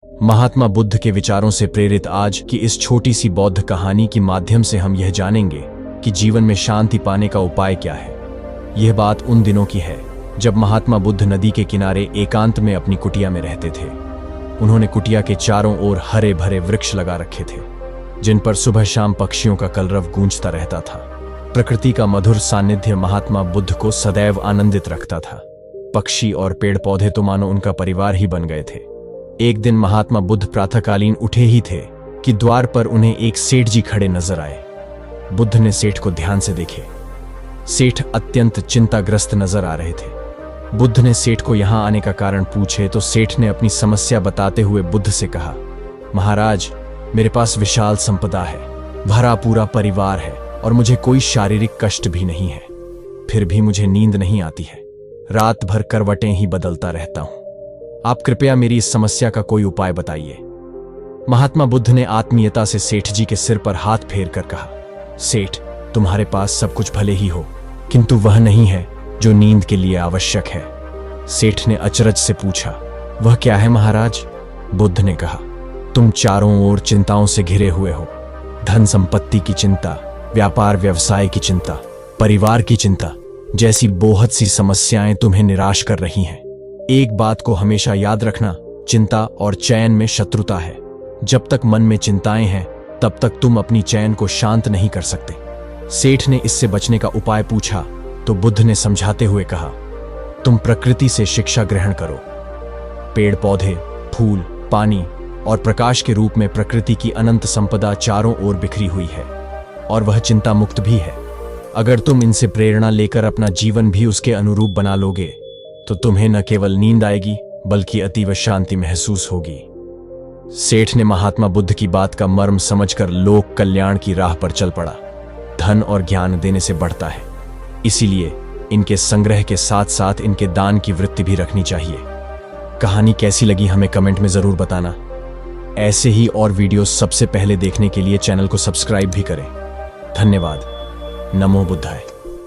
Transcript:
महात्मा बुद्ध के विचारों से प्रेरित आज की इस छोटी सी बौद्ध कहानी के माध्यम से हम यह जानेंगे कि जीवन में शांति पाने का उपाय क्या है। यह बात उन दिनों की है जब महात्मा बुद्ध नदी के किनारे एकांत में अपनी कुटिया में रहते थे। उन्होंने कुटिया के चारों ओर हरे भरे वृक्ष लगा रखे थे, जिन पर सुबह शाम पक्षियों का कलरव गूंजता रहता था। प्रकृति का मधुर सानिध्य महात्मा बुद्ध को सदैव आनंदित रखता था। पक्षी और पेड़ पौधे तो मानो उनका परिवार ही बन गए थे। एक दिन महात्मा बुद्ध प्रातःकालीन उठे ही थे कि द्वार पर उन्हें एक सेठ जी खड़े नजर आए। बुद्ध ने सेठ को ध्यान से देखे। सेठ अत्यंत चिंताग्रस्त नजर आ रहे थे। बुद्ध ने सेठ को यहां आने का कारण पूछे तो सेठ ने अपनी समस्या बताते हुए बुद्ध से कहा, महाराज, मेरे पास विशाल संपदा है, भरा पूरा परिवार है और मुझे कोई शारीरिक कष्ट भी नहीं है। फिर भी मुझे नींद नहीं आती है। रात भर करवटें ही बदलता रहता हूं। आप कृपया मेरी इस समस्या का कोई उपाय बताइए। महात्मा बुद्ध ने आत्मीयता से सेठ जी के सिर पर हाथ फेर कर कहा, सेठ, तुम्हारे पास सब कुछ भले ही हो, किंतु वह नहीं है जो नींद के लिए आवश्यक है। सेठ ने अचरज से पूछा, वह क्या है महाराज? बुद्ध ने कहा, तुम चारों ओर चिंताओं से घिरे हुए हो। धन संपत्ति की चिंता, व्यापार व्यवसाय की चिंता, परिवार की चिंता जैसी बहुत सी समस्याएं तुम्हें निराश कर रही हैं। एक बात को हमेशा याद रखना, चिंता और चैन में शत्रुता है। जब तक मन में चिंताएं हैं तब तक तुम अपनी चैन को शांत नहीं कर सकते। सेठ ने इससे बचने का उपाय पूछा तो बुद्ध ने समझाते हुए कहा, तुम प्रकृति से शिक्षा ग्रहण करो। पेड़ पौधे, फूल, पानी और प्रकाश के रूप में प्रकृति की अनंत संपदा चारों ओर बिखरी हुई है और वह चिंता मुक्त भी है। अगर तुम इनसे प्रेरणा लेकर अपना जीवन भी उसके अनुरूप बना लोगे तो तुम्हें न केवल नींद आएगी बल्कि अतीव शांति महसूस होगी। सेठ ने महात्मा बुद्ध की बात का मर्म समझकर लोक कल्याण की राह पर चल पड़ा। धन और ज्ञान देने से बढ़ता है, इसीलिए इनके संग्रह के साथ साथ इनके दान की वृत्ति भी रखनी चाहिए। कहानी कैसी लगी हमें कमेंट में जरूर बताना। ऐसे ही और वीडियोस सबसे पहले देखने के लिए चैनल को सब्सक्राइब भी करें। धन्यवाद। नमो बुद्धाय।